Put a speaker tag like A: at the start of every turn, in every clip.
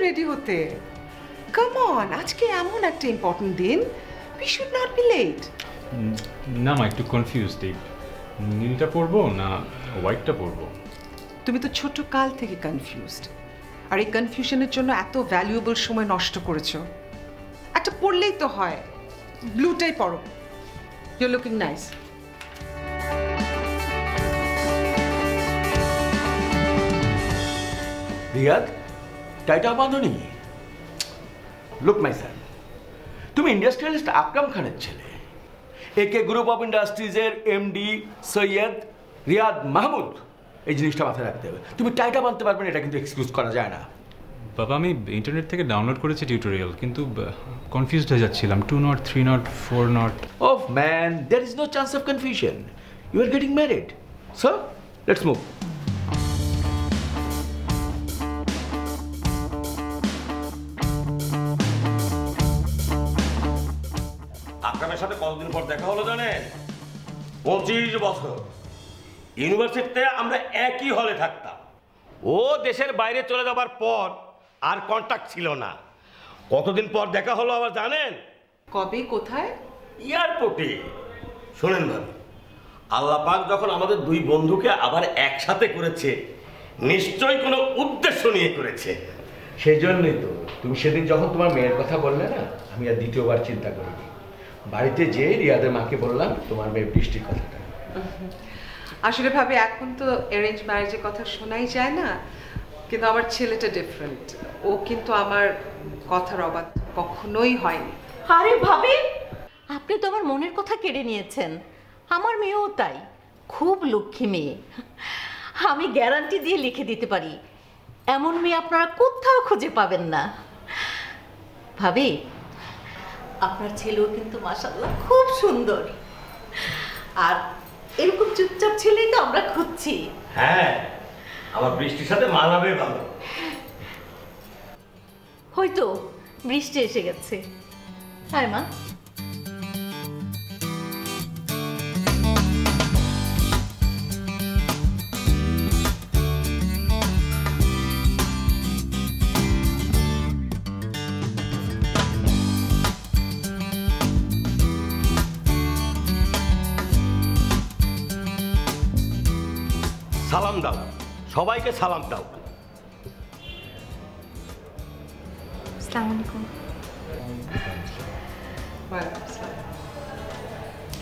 A: Ready হতে। Come on, আজকে এমন একটা ইম্পর্টেন্ট দিন, we should not be late.
B: না মা, একটু কনফিউজড। নীলটা পরবো না হোয়াইটটা পরবো?
A: তুমি তো ছোট কাল থেকে কনফিউজড, আর এই কনফিউশনের জন্য এত ভ্যালুয়েবল সময় নষ্ট করেছো। একটা পরলেই তো হয়, ব্লুটাই পরো। You are looking nice.
C: Riyad, টাইটা বাঁধনি? লুক মাই স্যার, তুমি ইন্ডাস্ট্রিয়ালিস্ট আকরাম খানের ছেলে, একে গ্রুপ অফ ইন্ডাস্ট্রিজের এমডি সৈয়দ রিয়াদ মাহমুদ। এই জিনিসটা মাথায় রাখতে হবে। তুমি টাইটা বাঁধতে পারবে না, এটা কিন্তু এক্সকিউজ করা যায় না।
B: বাবা, আমি ইন্টারনেট থেকে ডাউনলোড করেছি টিউটোরিয়াল, কিন্তু কনফিউজড হয়ে যাচ্ছিলাম। 2 not, 3 not, 4 not.
C: Oh man, there is no chance of confusion. You are getting married. So, let's move.
D: আকরামের সাথে কতদিন পর দেখা হলো জানেন? 25 বছর। ইউনিভার্সিটিতে আমরা একই হলে থাকতাম। ও দেশের বাইরে চলে যাবার পর আর কন্ট্যাক্ট ছিল না। কতদিন পর দেখা হলো আবার জানেন?
A: কবে, কোথায়?
D: এয়ারপোর্টে। শোনেন ভাবি, আল্লাহ পাক যখন আমাদের দুই বন্ধুকে আবার একসাথে করেছে, নিশ্চয়ই কোনো উদ্দেশ্য নিয়ে করেছে।
C: সেই জন্যই তো তুমি সেদিন যখন তোমার মেয়ের কথা বললে না, আমি আর দ্বিতীয়বার চিন্তা করিনি। বাড়িতে যেয়ে রিয়াদের মাকে বললাম তোমার মেয়ে বৃষ্টির কথাটা।
A: আসলে ভাবে এখন তো অ্যারেঞ্জ ম্যারেজের কথা শোনাই যায় না, কিন্তু আমার ছেলেটা ডিফারেন্ট। ও কিন্তু আমার কথার অবাধ কখনোই হয়নি।
E: আরে ভাবি, আপনি তো আমার মনের কথা কেড়ে নিয়েছেন। আমার মেয়েও তাই, খুব লক্ষ্মী মেয়ে। আমি গ্যারান্টি দিয়ে লিখে দিতে পারি, এমন মেয়ে আপনারা কোথাও খুঁজে পাবেন না। ভাবি, আপনার ছেলেও কিন্তু মাশাআল্লাহ খুব সুন্দর, আর এরকম চুপচাপ ছেলেই তো আমরা খুঁজছি।
D: হ্যাঁ, আমার বৃষ্টির সাথে মানাবে ভালো।
E: হয়তো বৃষ্টি এসে গেছে। হ্যাঁ মা।
D: সালাম দাও, সবাইকে সালাম দাও।
F: আসসালামু আলাইকুম।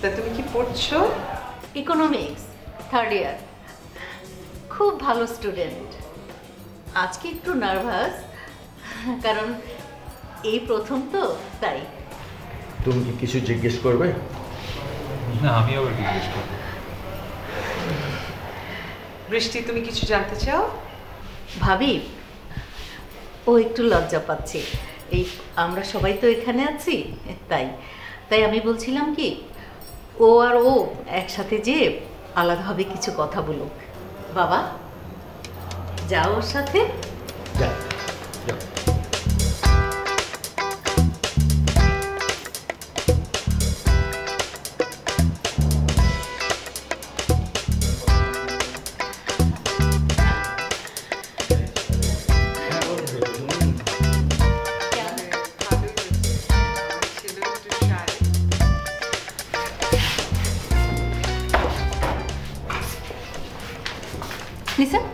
A: তা তুমি কি পড়ছো?
E: ইকোনমিক্স, 3rd ইয়ার। খুব ভালো স্টুডেন্ট। আজকে একটু নার্ভাস, কারণ এই প্রথম তো, তাই।
C: তুমি কি কিছু জিজ্ঞেস করবে?
B: না, আমি আবার জিজ্ঞেস করবো।
A: বৃষ্টি, তুমি কিছু জানতে চাও?
E: ভাবি, ও একটু লজ্জা পাচ্ছে। এই আমরা সবাই তো এখানে আছি, তাই তাই আমি বলছিলাম কি, ও আর ও একসাথে যে আলাদাভাবে কিছু কথা বলুক। বাবা, যাও ওর সাথে।
C: যাও, যাও।
F: লিসেন,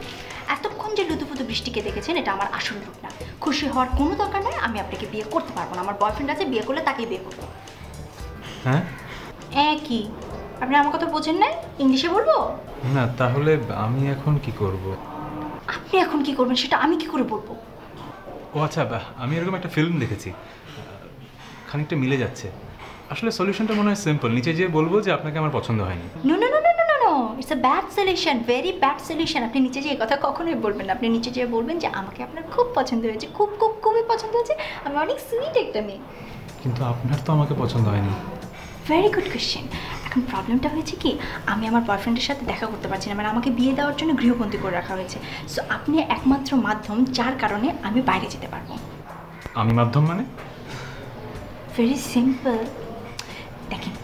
F: এতক্ষণ যে লুতুপুতু বৃষ্টিকে দেখেছেন, এটা আমার আসল রূপ না। খুশি হওয়ার কোনো দরকার নাই। আমি আপনাকে বিয়ে করতে পারবো না। আমার বয়ফ্রেন্ড আছে, বিয়ে করলে তাকেই বিয়ে করবো।
B: হ্যাঁ?
F: কি আপনি আমার কথা বোঝেন না? ইংলিশে বলবো?
B: না, তাহলে আমি এখন কি করব?
F: আপনি এখন কি করবেন সেটা আমি কি করে বলবো?
B: ও আচ্ছা, আমি এরকম একটা ফিল্ম দেখেছি, খানিকটা মিলে যাচ্ছে। আসলে সলিউশনটা মনে হয় সিম্পল। নিচে যেয়ে বলবো যে আপনাকে আমার পছন্দ হয়নি।
F: No no no no no no, it's a bad solution, very bad solution. আপনি নিচে যেয়ে কথা কখনোই বলবেন না। আপনি নিচে যেয়ে বলবেন যে আমাকে আপনার খুব পছন্দ হয়েছে, খুব খুব খুবই পছন্দ হয়েছে, আমি অনেক সুইট একটা মেয়ে।
B: কিন্তু আপনার তো আমাকে পছন্দ হয়নি।
F: Very good question. এখন প্রবলেমটা হয়েছে কি, আমি আমার বয়ফ্রেন্ডের সাথে দেখা করতে পারছি না, মানে আমাকে বিয়ে দেওয়ার জন্য গৃহবন্দী করে রাখা হয়েছে। সো আপনি একমাত্র মাধ্যম যার কারণে আমি বাইরে যেতে পারবো।
B: আমি মাধ্যম মানে?
F: Very simple. দেখেন,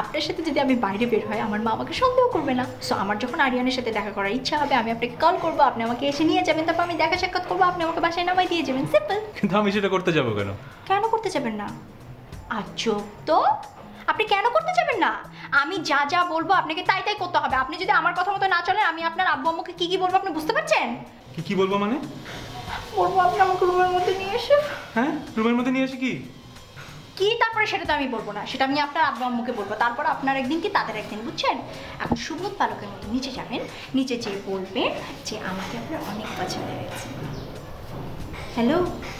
F: আপনার সাথে যদি আমি বাইরে বের হয় আমার মা আমাকে সন্দেহ করবে না। সো আমার যখন আরিয়ানের সাথে দেখা করার ইচ্ছা হবে আমি আপনাকে কল করবো, আপনি আমাকে এসে নিয়ে যাবেন, তারপর আমি দেখা সাক্ষাৎ করবো, আপনি আমাকে বাসায় নামাই দিয়ে যাবেন, সিম্পল।
B: কিন্তু আমি সেটা করতে যাবো কেন?
F: কেন করতে যাবেন না? আজব তো, আপনি কেন করতে যাবেন না? আমি যা যা বলবো আপনাকে তাই তাই করতে হবে। আপনি যদি আমার কথা মতো না চলেন আমি আপনার আব্বু আম্মুকে কি কি বলবো আপনি বুঝতে পারছেন?
B: কি বলবো মানে?
F: বলবো আপনি আমাকে রুমের মধ্যে নিয়ে এসে।
B: হ্যাঁ, রুমের মধ্যে নিয়ে এসে
F: কি তারপরে সেটা তো আমি বলবো না, সেটা আমি আপনার আব্বু আম্মুকে বলবো, তারপর আপনার একদিন কি তাদের একদিন, বুঝছেন? এখন সুবোধ বালকের মতো নিচে যাবেন, নিচে যেয়ে বলবেন যে আমাকে আপনার অনেক পছন্দ হয়েছে। হ্যালো,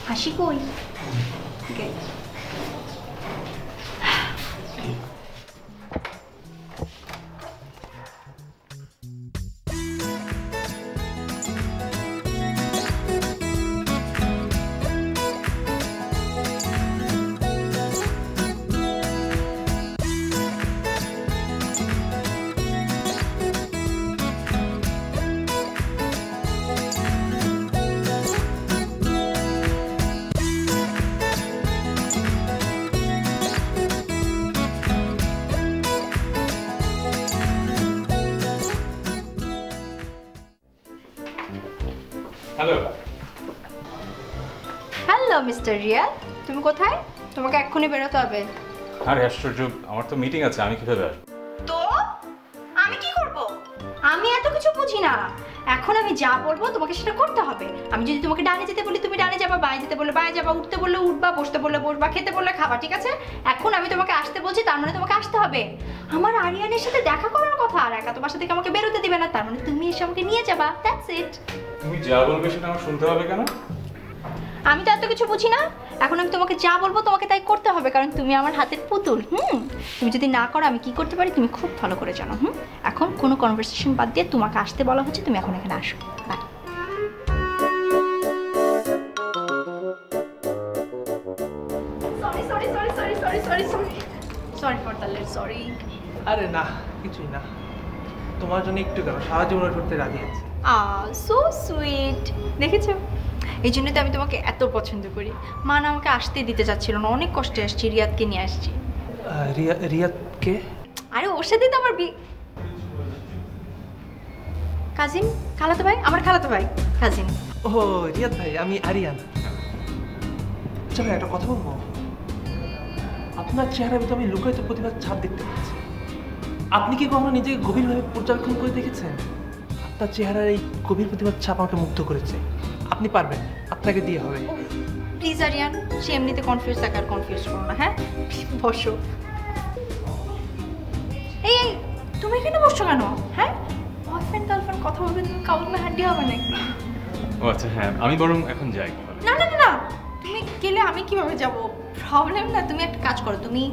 F: হাসি কই?
B: হ্যালো।
F: হ্যালো মিস্টার রিয়াদ, তুমি কোথায়? তোমাকে এক্ষুনি বেরোতে হবে।
B: আরে আশ্চর্য, আমার তো মিটিং আছে, আমি কিভাবে আসবো?
F: তো আমি কি করব? আমি এত কিছু বুঝি না। এখন আমি যা বলবো তোমাকে সেটা করতে হবে। আমি যদি তোমাকে ডানে যেতে বলি তুমি ডানে যাবা, বাঁয়ে যেতে বললে বাঁয়ে যাবা, উঠতে বললে উঠবা, বসতে বললে বসবা, খেতে বললে খাবা, ঠিক আছে? এখন আমি তোমাকে আসতে বলছি, তার মানে তোমাকে আসতে হবে। আমার আরিয়ানের সাথে দেখা করার কথা, আর একা তো বাসা থেকে আমাকে বেরোতে দিবে না, তার মানে তুমি এসে আমাকে নিয়ে যাবা, দ্যাটস ইট।
B: তুমি যা বলবে সেটা আমার শুনতে হবে কেন?
F: আমি তো এত কিছু বুঝি না। এখন আমি তোমাকে যা বলবো তোমাকে তাই করতে হবে, কারণ তুমি আমার হাতের পুতুল। তুমি যদি না করো আমি কি করতে পারি তুমি খুব ভালো করে জানো। এখন কোনো কনভারসেশন বাদ দিয়ে তোমাকে আসতে বলা হচ্ছে, তুমি এখন এখানে আসো। Bye. Sorry for the late, sorry.
G: আরে না, কিছুই না। তোমার জন্য একটু কেন, সারা জীবন করতে রাজি আছে।
F: সো সুইট, দেখেছো? এই জন্য তো আমি তোমাকে এত পছন্দ করি। মা না আমাকে আসতে দিতে চাচ্ছিল না, অনেক কষ্টে আসছি, রিয়াদকে নিয়ে আসছি।
G: রিয়াদকে?
F: আরে ওর সাথে তো আমার কাজিন, খালাতো ভাই, আমার খালাতো ভাই, কাজিন।
G: ও রিয়াদ ভাই, আমি আরিয়ান। চলো একটা কথা বলবো। আপনার চেহারার ভিতরে আমি লুকায়িত প্রতিভার ছাপ দেখতে পাচ্ছি। আপনি কি কখনো নিজেকে গভীরভাবে পর্যবেক্ষণ করে দেখেছেন? আপনার চেহারার এই গভীর প্রতিভার ছাপ আমাকে মুগ্ধ করেছে। আপনি পারবেন, আপনাকে দিয়ে হবে।
F: প্লিজ আরিয়ান, সে এমনিতে কনফিউজ থাকে, আর কনফিউজ করো না। হ্যাঁ, বসো। এই তুমি এখানে বসছো কেন? হ্যাঁ, বয়ফ্রেন্ড গার্লফ্রেন্ড কথা বলবে, তুমি কাউকে হাড্ডি হবে নাকি?
B: ও আচ্ছা, হ্যাঁ আমি বরং এখন যাই।
F: না না না, তুমি গেলে আমি কিভাবে যাব? প্রবলেম না, তুমি একটা কাজ করো, তুমি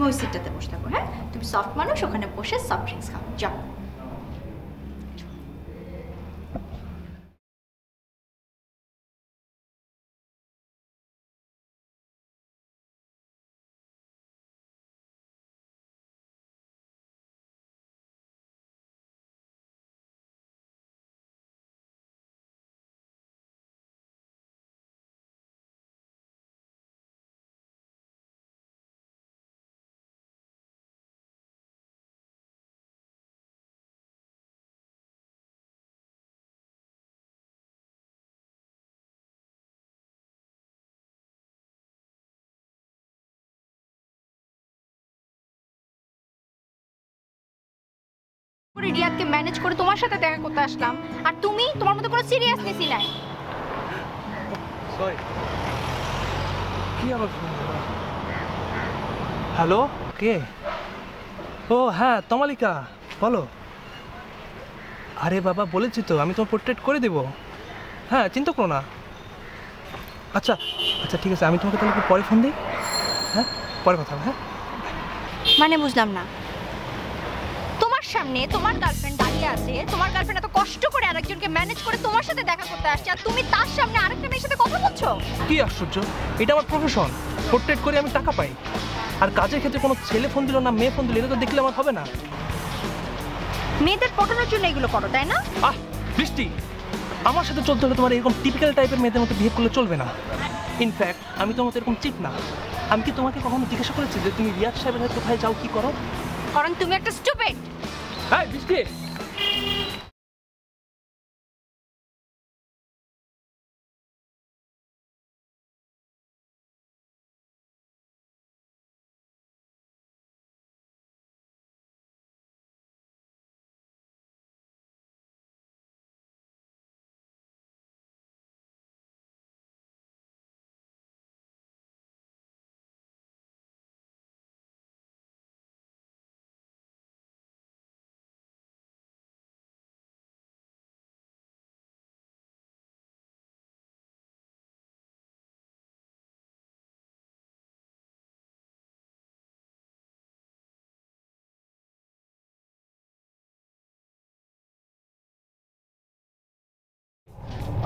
F: ওই সিটটাতে বসে থাকো। হ্যাঁ, তুমি সফট মানুষ, ওখানে বসে সফট ড্রিঙ্কস খাও, যাও। রিয়াদকে ম্যানেজ করে তোমার সাথে দেখা করতে আসলাম, আর তুমি তোমার মতো কোনো সিরিয়াসনেসই নাই।
G: সরি, কি আবার? হ্যালো, কে? ও হ্যাঁ, তমালিকা, বলো। আরে বাবা, বলেছি তো আমি তোমার পোর্ট্রেট করে দেবো। হ্যাঁ, চিন্তা করো না। আচ্ছা আচ্ছা, ঠিক আছে, আমি তোমাকে তাহলে পরে ফোন দিই। হ্যাঁ, পরে কথা হবে। হ্যাঁ,
F: মানে বুঝলাম না। তোমার সামনে তোমার গার্লফ্রেন্ড দাঁড়িয়ে আছে, তোমার গার্লফ্রেন্ড এত কষ্ট করে আরেকজনকে ম্যানেজ করে তোমার সাথে দেখা করতে আসছে, আর তুমি তার সামনে আরেকটা মেয়ের সাথে কথা বলছো?
G: কি আশ্চর্য, এটা আমার প্রফেশন। পোর্ট্রেট করে আমি টাকা পাই, আর কাজের ক্ষেত্রে কোনো ছেলে ফোন দিল না মেয়ে ফোন দিল, এটা তো দেখলে আমার হবে না।
F: মেয়েদের পটানোর জন্য এগুলো করো, তাই না?
G: বৃষ্টি, আমার সাথে চলতে হলে তোমার এরকম টিপিক্যাল টাইপের মেয়েদের মতো বিহেভ করলে চলবে না। ইনফ্যাক্ট আমি তোমার মতো এরকম চিপ না। আমি কি তোমাকে কখনো জিজ্ঞাসা করেছি যে তুমি রিয়াদ সাহেবের কোথায় যাও, কি করো?
F: কারণ তুমি একটা স্টুপিড।
G: এই বৃষ্টি,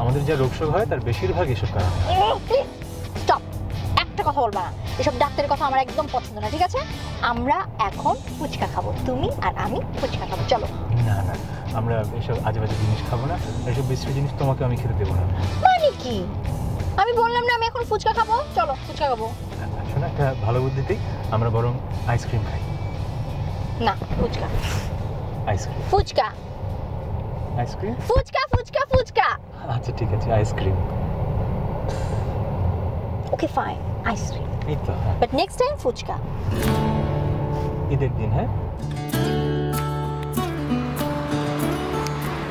B: আমাদের যা রোগশোক হয় তার বেশিরভাগ এসব কারণ।
F: স্টপ, একটা কথা বলবা না, এসব ডাক্তারের কথা আমার একদম পছন্দ না, ঠিক আছে? আমরা এখন ফুচকা খাবো, তুমি আর আমি ফুচকা খাবো, চলো।
B: না না, আমরা এসব আজে বাজে জিনিস খাবো না, এসব বিশ্রী জিনিস তোমাকে আমি খেতে দেবো না।
F: মানে কি? আমি বললাম না আমি এখন ফুচকা খাবো, চলো ফুচকা খাবো।
B: শোনো, একটা ভালো বুদ্ধিতেই আমরা বরং আইসক্রিম খাই।
F: না, ফুচকা।
B: আইসক্রিম?
F: ফুচকা।
B: আইসক্রিম?
F: ফুচকা ফুচকা ফুচকা।
B: আচ্ছা ঠিক আছে, আইসক্রিম।
F: Okay fine, ice cream.
B: এই তো,
F: বাট নেক্সট টাইম ফুচকা।
B: ঈদের দিন। হ্যাঁ,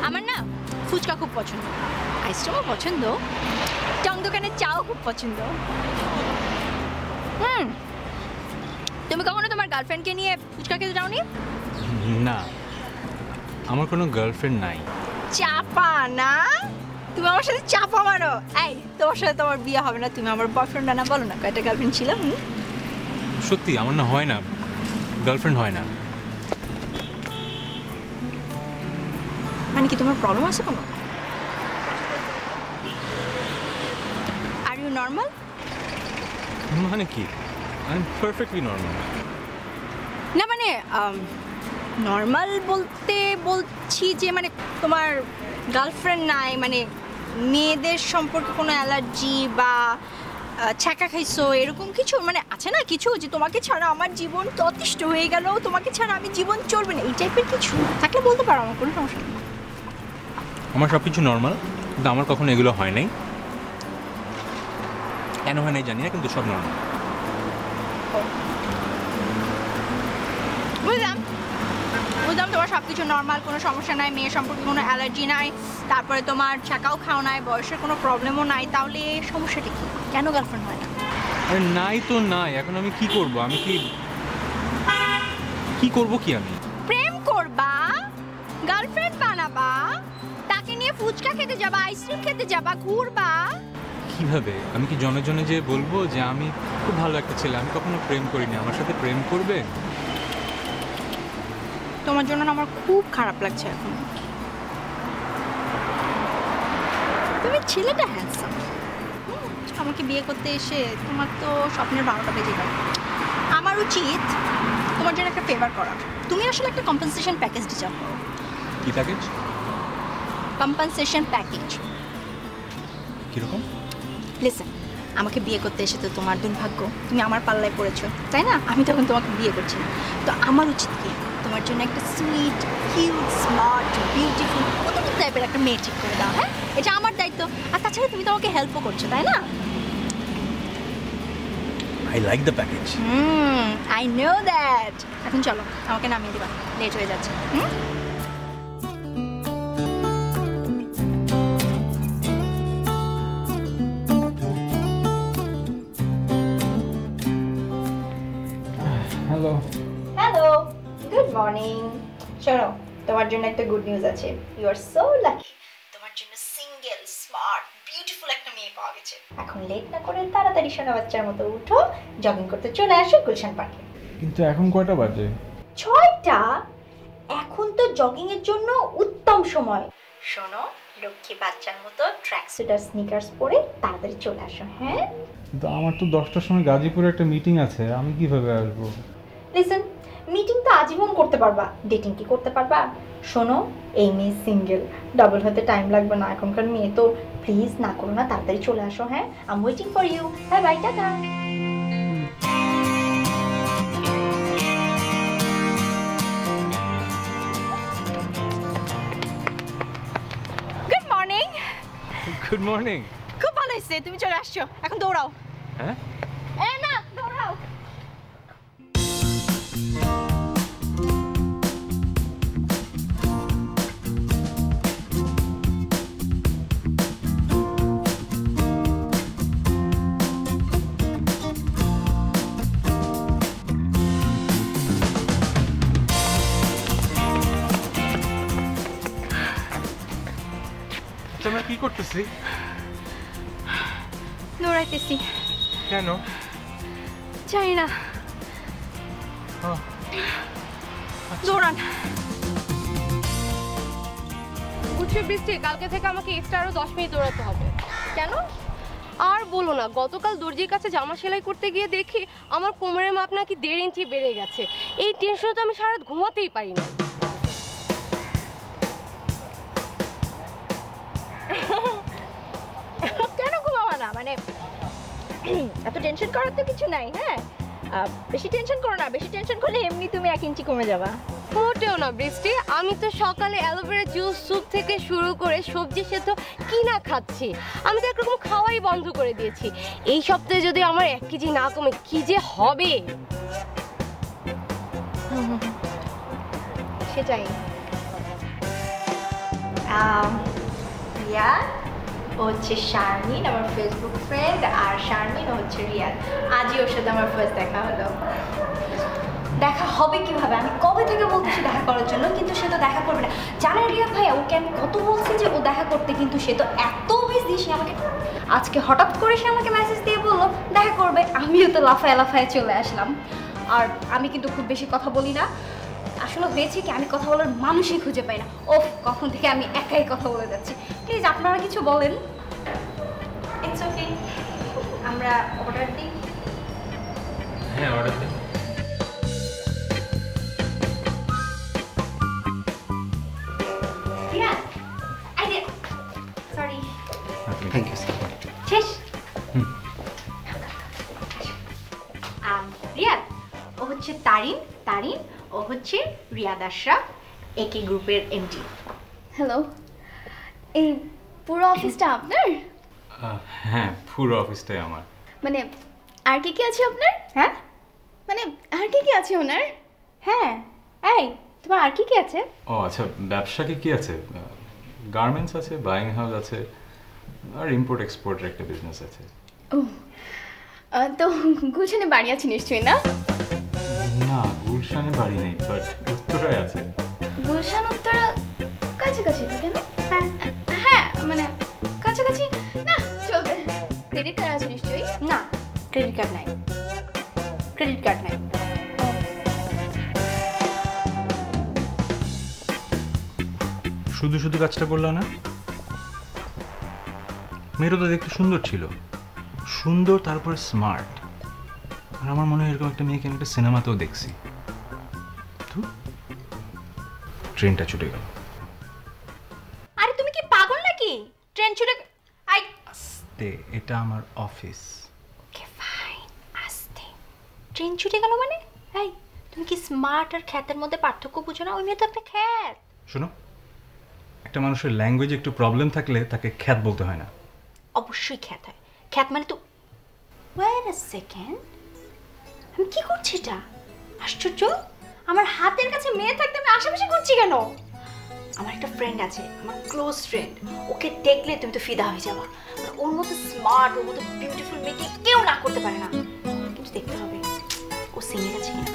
F: আমার না ফুচকা খুব পছন্দ, আইসক্রিমও পছন্দ, টং দোকানের চাও খুব পছন্দ। তুমি কখনো তোমার গার্লফ্রেন্ডকে নিয়ে ফুচকা খেতে যাওনি?
B: না, আমার কোনো গার্লফ্রেন্ড নাই।
F: চাপা না, তুমি আমার সাথে চাপা মারো। এই, তোমার সাথে তোমার বিয়ে হবে না, তুমি আমার বয়ফ্রেন্ড না, বলো না কয়টা গার্লফ্রেন্ড ছিল?
B: সত্যি আমার না হয় না, গার্লফ্রেন্ড হয় না।
F: মানে কি তোমার প্রবলেম আছে কোনো? Are you normal?
B: মানে কি, আই এম পারফেক্টলি নর্মাল।
F: না মানে নর্মাল বলতে বলছি যে মানে তোমার গার্লফ্রেন্ড নাই, মানে মেয়েদের সম্পর্কে কোনো অ্যালার্জি বা ছ্যাঁকা খাইছো এরকম কিছু, মানে আছে না কিছু যে তোমাকে ছাড়া আমার জীবন অতিষ্ঠ হয়ে গেল, তোমাকে ছাড়া আমি জীবন চলবে না, এই টাইপের কিছু থাকলে বলতে পারো, আমার কোনো সমস্যা নেই।
B: আমার সব কিছু নর্মাল, কিন্তু আমার কখনো এগুলো হয় নাই। কেন হয় নাই জানি না, কিন্তু সব নর্মাল।
F: বুঝলাম বুঝলাম, তোমার সব কিছু নর্মাল, কোনো সমস্যা নাই, মেয়ে সম্পর্কে কোনো অ্যালার্জি নাই, তারপরে তোমার ছ্যাঁকাও খাও নাই, বয়সের কোনো প্রবলেমও নাই, তাহলে সমস্যাটা কি? কেন গার্লফ্রেন্ড হয় না?
B: আরে নাই তো নাই, এখন আমি কি করব? আমি কি করব কি? আমি
F: প্রেম করবা, গার্লফ্রেন্ড বানাবা, তাকে নিয়ে ফুচকা খেতে যাবা, আইসক্রিম খেতে যাবা, ঘুরবা।
B: কিভাবে? আমি কি জনে জনে যে বলবো যে আমি খুব ভালো একটা ছেলে, আমি কখনো প্রেম করিনি, আমার সাথে প্রেম করবে?
F: তোমার জন্য না আমার খুব খারাপ লাগছে এখন। তুমি ছেলেটা হ্যান্ডসাম, আমাকে বিয়ে করতে এসে তোমার তো স্বপ্নের 12টা বেজে গেল। আমার উচিত তোমার জন্য একটা ফেভার করা। তুমি আসলে একটা কম্পেনসেশন প্যাকেজ ডিজার্ভ করো।
B: কি প্যাকেজ?
F: Compensation package.
B: কিরকম?
F: লিসেন, আমাকে বিয়ে করতে এসে তো তোমার দুর্ভাগ্য, তুমি আমার পাল্লায় পড়েছো, তাই না? আমি তখন তোমাকে বিয়ে করছি না, তো আমার উচিত কি তোমার জন্য একটা সুইট, কিউট, স্মার্ট, বিউটিফুল, কত টাইপের একটা মেয়ে ঠিক করে দাও। হ্যাঁ, এটা আমার দায়িত্ব। আর তাছাড়া তুমি তো আমাকে হেল্পও করছো, তাই না?
B: I like the package.
F: I know that. এখন চলো, আমাকে নামিয়ে দিবা, লেট হয়ে যাচ্ছে।
B: হ্যালো।
F: Hello, good morning. শোনো, তোমার জন্য একটা গুড নিউজ আছে। ইউ আর সো লাকি, তোমার জন্য সিঙ্গেল, স্মার্ট, বিউটিফুল একটা মেয়ে পাওয়া গেছে। এখন লেট না করে তাড়াতাড়ি সোনা বাচ্চার মতো উঠো, জগিং করতে চলে আসো গুলশান পার্কে।
B: কিন্তু এখন কয়টা বাজে?
F: 6টা। এখন তো জগিং এর জন্য উত্তম সময়। শোনো, লক্ষ্মী বাচ্চার মতো ট্র্যাকস্যুট আর স্নিকার্স পরে তাড়াতাড়ি চলে আসো। হ্যাঁ,
B: কিন্তু আমার তো 10টার সময় গাজীপুরে একটা মিটিং আছে, আমি কিভাবে আসবো?
F: লিসেন, মিটিং তো আজীবন করতে পারবা, ডেটিং কি করতে পারবা? শোনো, এই মেয়ে সিঙ্গেল, ডাবল হতে টাইম লাগবে না, এখনকার মেয়ে তো। প্লিজ না করো না, তাড়াতাড়ি চলে আসো। হ্যাঁ, I am waiting for you. Bye bye, টাটা।
B: Good morning.
F: খুব ভালো হয়েছে তুমি চলে আসছো, এখন দৌড়াও।
B: হ্যাঁ
F: না দৌড়াও।
B: আমরা কি করতেছি?
F: দৌড়াইতেছি।
B: কেন?
F: জানি না, দৌড়ান।
H: বুঝছো বৃষ্টি, কালকে থেকে আমাকে এক্সট্রা আরো 10 মিনিট দৌড়াতে হবে। কেন? আর বলো না, গতকাল দর্জির কাছে জামা সেলাই করতে গিয়ে দেখি আমার কোমরের মাপ নাকি 1.5 ইঞ্চি বেড়ে গেছে। এই টেনশনে তো আমি সারা রাত ঘুমাতেই পারি না।
F: কেন ঘুমাবা না? মানে এত টেনশন করার তো কিছু নাই। হ্যাঁ, বেশি টেনশন করো না, বেশি টেনশন করলে এমনি তুমি 1 ইঞ্চি কমে যাবা।
H: মোটেও না বৃষ্টি, আমি তো সকালে অ্যালোভেরা জুস, স্যুপ থেকে শুরু করে সবজি সেদ্ধ কিনা খাচ্ছি। আমি তো একরকম খাওয়াই বন্ধ করে দিয়েছি। এই সপ্তাহে যদি আমার 1 কেজি না কমে কি যে হবে।
F: সেটাই। রিয়া ও হচ্ছে শারমিন, আমার ফেসবুক ফ্রেন্ড, আর শারমিন ও হচ্ছে রিয়া। আজই ওর সাথে আমার ফার্স্ট দেখা হলো। দেখা হবে কিভাবে? আমি কবে থেকে বলতেছি দেখা করার জন্য, কিন্তু সে তো দেখা করবে না। জানেন রিয়া ভাইয়া, ওকে আমি কত বলছি যে ও দেখা করতে, কিন্তু সে তো এত বিজি। সে আমাকে আজকে হঠাৎ করে সে আমাকে মেসেজ দিয়ে বললো দেখা করবে। আমিও তো লাফায় লাফায় চলে আসলাম। আর আমি কিন্তু খুব বেশি কথা বলি না। আসলে হয়েছে কি, আমি কথা বলার মানুষই খুঁজে পাই না। ওফ, কখন থেকে আমি একাই কথা বলে যাচ্ছি। প্লিজ আপনারা কিছু বলেন। ইটস ওকে, আমরা অর্ডার দিই।
B: হ্যাঁ, অর্ডার দিই।
F: Riya, idea, sorry.
C: Thank you sir.
F: শেষ। রিয়া, ও হচ্ছে তারিন। তারিন ও হচ্ছে রিয়াদ আশরাফ, একে গ্রুপের এমডি।
I: হ্যালো, এই পুরো অফিসটা আপনার?
B: হ্যাঁ, পুরো অফিসটাই আমার।
I: মানে আর কি কি আছে আপনার?
F: হ্যাঁ,
I: মানে আর কি কি আছে ওনার?
F: হ্যাঁ। এই তোমার আর কি কি আছে?
B: ও আচ্ছা, ব্যবসাকে কি আছে? গার্মেন্টস আছে, বাইং হাউস আছে, আর ইম্পোর্ট এক্সপোর্টের একটা বিজনেস আছে।
I: ও, তো গুলশানে বাড়ি আছে নিশ্চয়ই, না?
B: না, গুলশানে বাড়ি নেই, বাট উত্তরায় আছে।
I: গুলশান উত্তরা কাছাকাছি তো, কেন? হ্যাঁ মানে কাছাকাছি না চলবে। ক্রেডিট কার্ড আছে নিশ্চয়ই?
F: না, ক্রেডিট কার্ড নাই। ক্রেডিট কার্ড নাই।
B: শুধু শুধু কাজটা করলো না? মেয়েটা তো দেখতে সুন্দর ছিল, সুন্দর, তারপরে স্মার্ট। আর আমার মনে হয় এরকম একটা মেয়েকে আমি একটা সিনেমাতেও দেখছি। তো ট্রেনটা ছুটে গেল।
F: আরে তুমি কি পাগল নাকি? ট্রেন ছুটে আই
B: আস্তে, এটা আমার অফিস।
F: ওকে ফাইন, আস্তে। ট্রেন ছুটে গেল মানে? এই তুমি কি স্মার্ট আর খ্যাতের মধ্যে পার্থক্য বুঝো না? ওই মেয়ে তো একটা খ্যাত।
B: শোনো, একটা মানুষের ল্যাঙ্গুয়েজে একটু প্রবলেম থাকলে তাকে খ্যাত বলতে হয় না।
F: অবশ্যই খ্যাত হয়। খ্যাত মানে তো ওয়েট আ সেকেন্ড, আমি কি করছি এটা? আশ্চর্য, আমার হাতের কাছে মেয়ে থাকতে আমি আশেপাশে ঘুরছি কেন? আমার একটা ফ্রেন্ড আছে, আমার ক্লোজ ফ্রেন্ড। ওকে দেখলে তুমি তো ফিদা হয়ে যাবা। ওর মতো স্মার্ট, ওর মতো বিউটিফুল মেয়েকে কেউ না করতে পারে না। কিন্তু দেখতে হবে ও সিঙ্গেল আছে কিনা।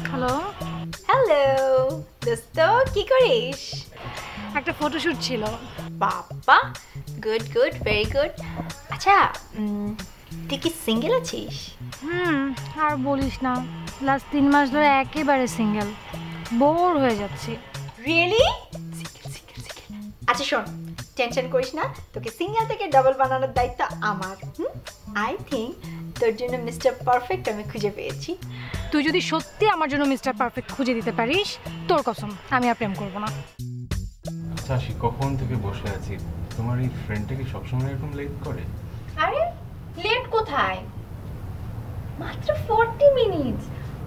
H: হ্যালো,
F: হ্যালো দোস্ত, কি করিস?
H: একটা ফটোশুট ছিল।
F: বাবা, গুড গুড, ভেরি গুড। আচ্ছা, তুই কি সিঙ্গেল আছিস?
H: আর বলিস না, লাস্ট 3 মাস ধরে একেবারে সিঙ্গেল।
F: বোর হয়ে যাচ্ছি।
J: রিয়েলি? আচ্ছা শোন, টেনশন করিস না, তোকে সিঙ্গেল থেকে ডাবল বানানোর দায়িত্ব আমার। আই থিঙ্ক তোর জন্য মিস্টার পারফেক্ট আমি খুঁজে পেয়েছি।
F: তুই যদি সত্যি আমার জন্য মিস্টার পারফেক্ট খুঁজে দিতে পারিস, তোর কসম আমি আর প্রেম করবো না।
B: আচ্ছা আশি, কখন থেকে বসে আছি, তোমার এই ফ্রেন্ডটা কি সবসময় এরকম লেট করে?
J: আরে লেট কোথায়, মাত্র 40 মিনিট।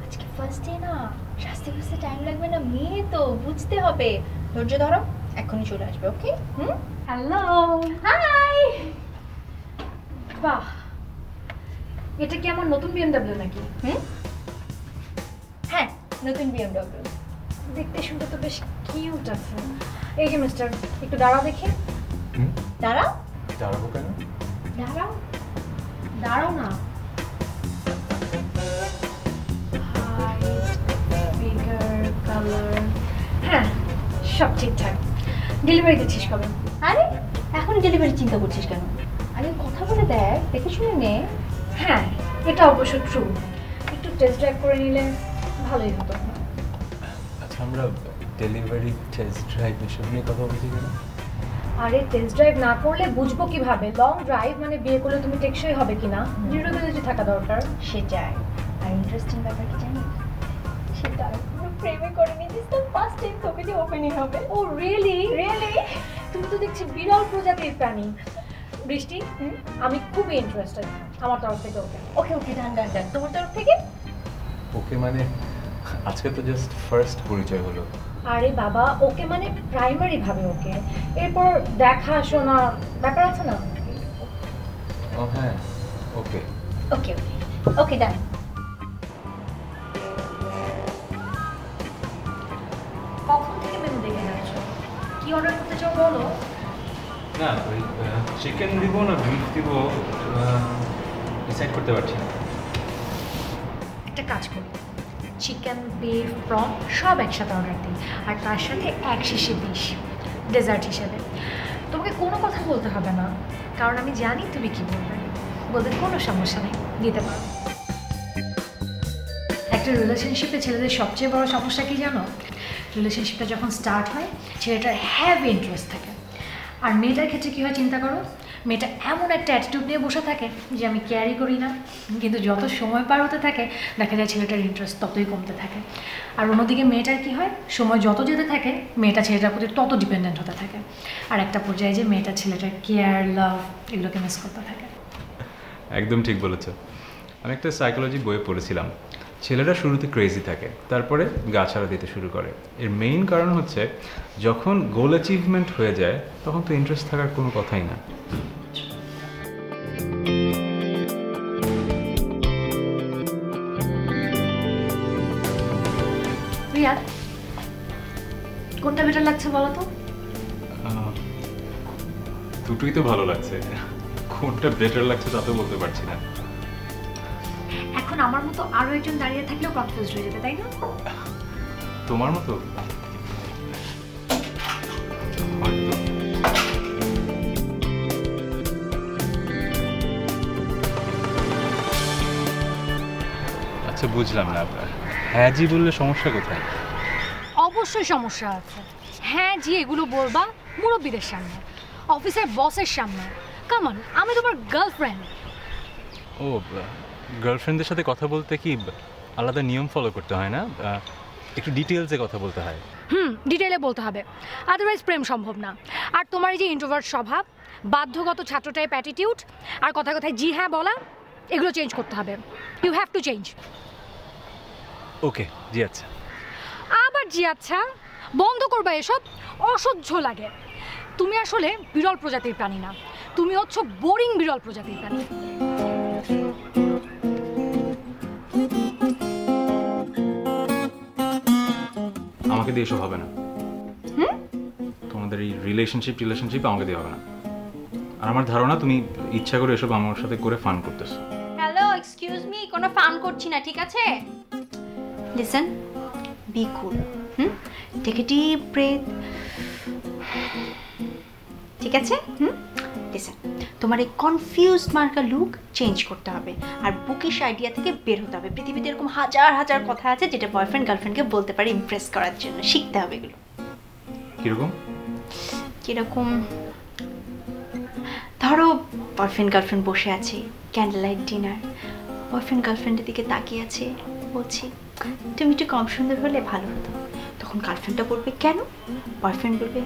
J: আজকে ফার্স্ট ডে না, সাজতে বুঝতে টাইম লাগবে না, মেয়ে তো বুঝতে হবে। ধৈর্য ধরো, এখনই চলে আসবে। ওকে?
F: Hello,
J: hi.
F: বাহ, এটা কি আমার নতুন বিএমডব্লিউ নাকি?
J: হ্যাঁ, নতুন বিএমডব্লিউ।
F: দেখতে শুনতে তো বেশ কিউট আছে। এই যে মিস্টার, একটু দাঁড়াও দেখি।
J: দাঁড়াও।
B: দাঁড়াবো কেন?
J: দাঁড়াও।
F: দাঁড়াও না। ফিগার, কালার, হ্যাঁ সব ঠিকঠাক। ডেলিভারি দিচ্ছিস কবে?
J: আরে এখন ডেলিভারি চিন্তা করছিস কেন? আরে কথা বলে দেখ, দেখে শুনে নে।
F: হ্যাঁ, এটা অবশ্য ট্রু। একটু টেস্ট ড্রাইভ করে নিলে ভালোই হতো।
B: আচ্ছা, আমরা ডেলিভারি, টেস্ট ড্রাইভ এসব নিয়ে কথা বলছি কেন?
F: আরে টেস্ট ড্রাইভ না করলে বুঝবো কিভাবে? লং ড্রাইভ মানে বিয়ে করলে তুমি টেকসই হবে কিনা, ডিউরেবিলিটি থাকা দরকার।
J: সেটাই। আর ইন্টারেস্টিং ব্যাপার কি জানিস? সেটা পুরো প্রেমে করে নিয়েছিস তো, ফার্স্ট টাইম তোকে দিয়ে ওপেনিং হবে।
F: ও রিয়েলি?
J: রিয়েলি?
F: তুমি তো দেখছি বিরল প্রজাতির প্রাণী। বৃষ্টি, আমি খুবই ইন্টারেস্টেড। আমার তরফ থেকে ওকে।
J: ওকে ওকে, ডান ডান ডান। তোমার তরফ থেকে?
B: ওকে মানে আজকে তো জাস্ট ফার্স্ট পরিচয় হলো।
F: আরে বাবা, ওকে মানে প্রাইমারি ভাবে ওকে, এরপর দেখা শোনা ব্যাপার আছে না?
B: ও হ্যাঁ, ওকে
J: ওকে ওকে ওকে, ডান।
F: কখন থেকে মেনু দেখে যাচ্ছ? কি অর্ডার করতে চাও বলো?
B: না, ওই চিকেন দিব না বিফ দিব ডিসাইড করতে পারছি না।
F: একটা কাজ করি, চিকেন, বিফ, প্রন সব একসাথে অর্ডার দিই, আর তার সাথে এক শিশি ডিশ ডেজার্ট হিসেবে। তোমাকে কোনো কথা বলতে হবে না, কারণ আমি জানি তুমি কি বলবে। বলতে কোনো সমস্যা নেই, দিতে পারো। একটা রিলেশনশিপে ছেলেদের সবচেয়ে বড় সমস্যা কি জানো? রিলেশনশিপটা যখন স্টার্ট হয় ছেলেটার হ্যাভি ইন্টারেস্ট থাকে, আর মেয়েটার ক্ষেত্রে কী হয় চিন্তা করো, মেয়েটা এমন একটা অ্যাটিটিউড নিয়ে বসে থাকে যে আমি ক্যারি করি না, কিন্তু যত সময় পার হতে থাকে দেখা যায় ছেলেটার ইন্টারেস্ট ততই কমতে থাকে। আর অন্যদিকে মেয়েটার কী হয়, সময় যত যেতে থাকে মেয়েটা ছেলেটার প্রতি তত ডিপেন্ডেন্ট হতে থাকে, আর একটা পর্যায়ে যে মেয়েটা ছেলেটার কেয়ার, লাভ এগুলোকে মিস করতে থাকে।
B: একদম ঠিক বলেছো। আমি একটা সাইকোলজি বইয়ে পড়েছিলাম, ছেলেরা শুরুতে ক্রেজি থাকে, তারপরে গা ছাড়া দিতে শুরু করে। এর মেইন কারণ হচ্ছে যখন গোল অ্যাচিভমেন্ট হয়ে যায় তখন তো ইন্টারেস্ট থাকার কোনো কথাই না।
F: রিয়া, কোনটা বেটার লাগছে বলো তো?
B: দুটোই তো ভালো লাগছে, কোনটা বেটার লাগছে তা তো বলতে পারছি না।
F: এখন আমার মতো আরো একজন দাঁড়িয়ে থাকলেও কনফিউজ হয়ে যেতে, তাই না?
B: তোমার মতো? আচ্ছা বুঝলাম না, হ্যাঁ জি বললে সমস্যা কোথায়?
F: অবশ্যই সমস্যা আছে। হ্যাঁ জি এগুলো বলবা মুরব্বীদের সামনে, অফিসের বসের সামনে। কামন, আমি তোমার গার্লফ্রেন্ড।
B: ও, গার্লফ্রেন্ডদের সাথে কথা বলতে কি আলাদা নিয়ম ফলো করতে হয় না? একটু ডিটেলসে কথা বলতে হয়।
F: ডিটেইলে বলতে হবে, আদারওয়াইজ প্রেম সম্ভব না। আর তোমার এই যে ইন্ট্রোভার্ট স্বভাব, বাধ্যগত ছাত্র টাইপ অ্যাটিটিউড, আর কথায় কথায় জি হ্যাঁ বলা, এগুলো চেঞ্জ করতে হবে। You have to change.
B: Okay, জি আচ্ছা।
F: আবার জি আচ্ছা? বন্ধ করবা এসব, অসহ্য লাগে। তুমি আসলে বিরল প্রজাতির প্রাণী না, তুমি হচ্ছ বোরিং বিরল প্রজাতির প্রাণী।
B: আমাকে দিয়ে এসব হবে না। তোমাদের এই রিলেশনশিপ আমাকে দিয়ে হবে না। আর আমার ধারণা তুমি ইচ্ছা করে এসব আমার সাথে করে ফান করতেছো।
J: হ্যালো, এক্সকিউজ মি, কোনো ফান করছি না, ঠিক আছে? Listen, be cool. Take a deep breath, ঠিক আছে? লিসেন,
F: তোমার এই কনফিউজড মার্কা লুক চেঞ্জ করতে হবে আর বুকিশ আইডিয়া থেকে বের হতে হবে। পৃথিবীতে এরকম হাজার হাজার কথা আছে যেটা বয়ফ্রেন্ড গার্লফ্রেন্ডকে বলতে পারে ইমপ্রেস করার জন্য। শিখতে হবে এগুলো।
B: কিরকম?
F: কিরকম? ধরো বয়ফ্রেন্ড গার্লফ্রেন্ড বসে আছে, ক্যান্ডেল লাইট ডিনার, বয়ফ্রেন্ড গার্লফ্রেন্ডের দিকে তাকিয়ে আছে, বলছি তুমি একটু কম সুন্দর হলে ভালো হতো। তখন গার্লফ্রেন্ডটা বলবে কেন? বয়ফ্রেন্ড বলবে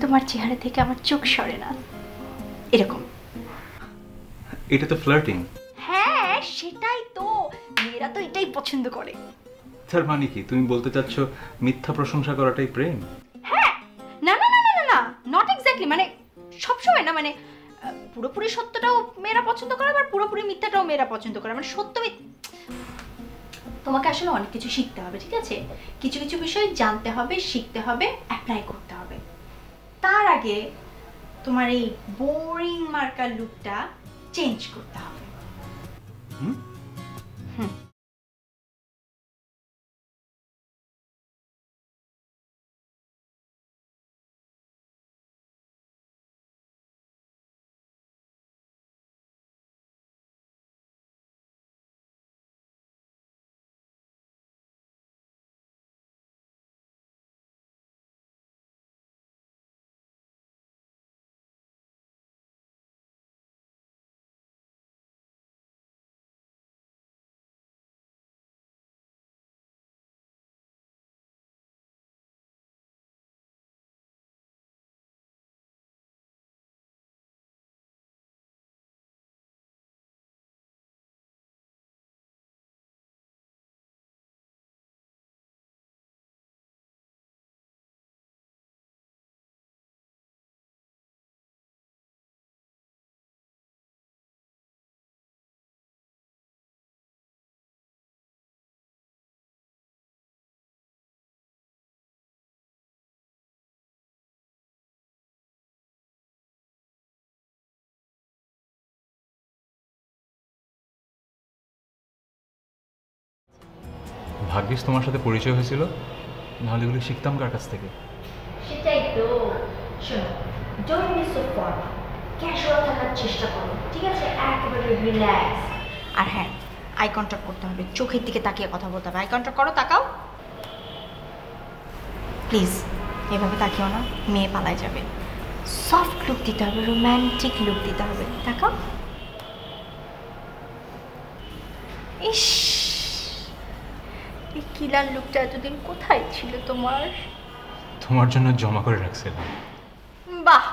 F: তোমার চেহারা থেকে আমার চোখ সরে না। এরকম।
B: এটা তো ফ্লার্টিং।
F: হ্যাঁ সেটাই তো, মেয়েরা তো এটাই পছন্দ করে।
B: তার মানে কি তুমি বলতে চাচ্ছ মিথ্যা প্রশংসা করাটাই প্রেম?
F: হ্যাঁ, না না না না না না, নট এক্স্যাক্টলি, মানে সবসময় না, মানে পুরোপুরি সত্যটাও মেয়েরা পছন্দ করে আবার পুরোপুরি মিথ্যাটাও মেয়েরা পছন্দ করে, মানে সত্য তোমাকে আসলে অনেক কিছু শিখতে হবে, ঠিক আছে? কিছু কিছু বিষয় জানতে হবে, শিখতে হবে, অ্যাপ্লাই করতে হবে। তার আগে তোমার এই বোরিং মার্কার লুকটা চেঞ্জ করতে হবে। হুম।
B: ভাগ্যিস তোমার সাথে পরিচয় হয়েছিল, নাহলে এগুলো শিখতাম কার কাছ থেকে?
F: সেটাই তো। শোনো, don't be so formal, casual থাকার চেষ্টা করো, ঠিক আছে? একেবারে রিল্যাক্স। আর হ্যাঁ, আই কন্ট্যাক্ট করতে হবে, চোখের দিকে তাকিয়ে কথা বলতে হবে। আই কন্ট্যাক্ট করো, তাকাও প্লিজ। এভাবে তাকিও না, মেয়ে পালায় যাবে। সফট লুক দিতে হবে, রোম্যান্টিক লুক দিতে হবে। তাকাও। ইস, এই কিলার লুকটা এতদিন কোথায় ছিল তোমার?
B: তোমার জন্য জমা করে রাখছিলাম।
F: বাহ,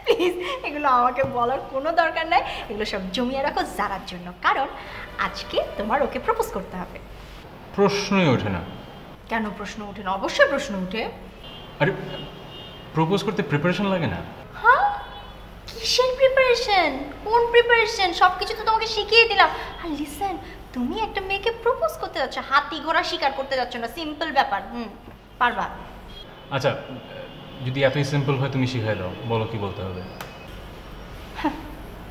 F: প্লিজ এগুলো আমাকে বলার কোনো দরকার নাই। এগুলো সব জমিয়ে রাখো জারার জন্য, কারণ আজকে তোমার ওকে প্রপোজ করতে হবে।
B: প্রশ্নই ওঠে না।
F: কেন প্রশ্ন ওঠে না? অবশ্যই প্রশ্ন ওঠে।
B: আরে প্রপোজ করতে প্রিপারেশন লাগে না?
F: হ্যাঁ, কিসের প্রিপারেশন? কোন প্রিপারেশন? সব কিছু তো তোমাকে শিখিয়ে দিলাম। আর লিসেন, তুমি একটা মেয়েকে প্রপোজ করতে যাচ্ছ, হাতি ঘোড়া শিকার করতে যাচ্ছ না। সিম্পল ব্যাপার। পারবা?
B: আচ্ছা, যদি এতই সিম্পল হয় তুমি শিখিয়ে দাও, বলো কি বলতে হবে।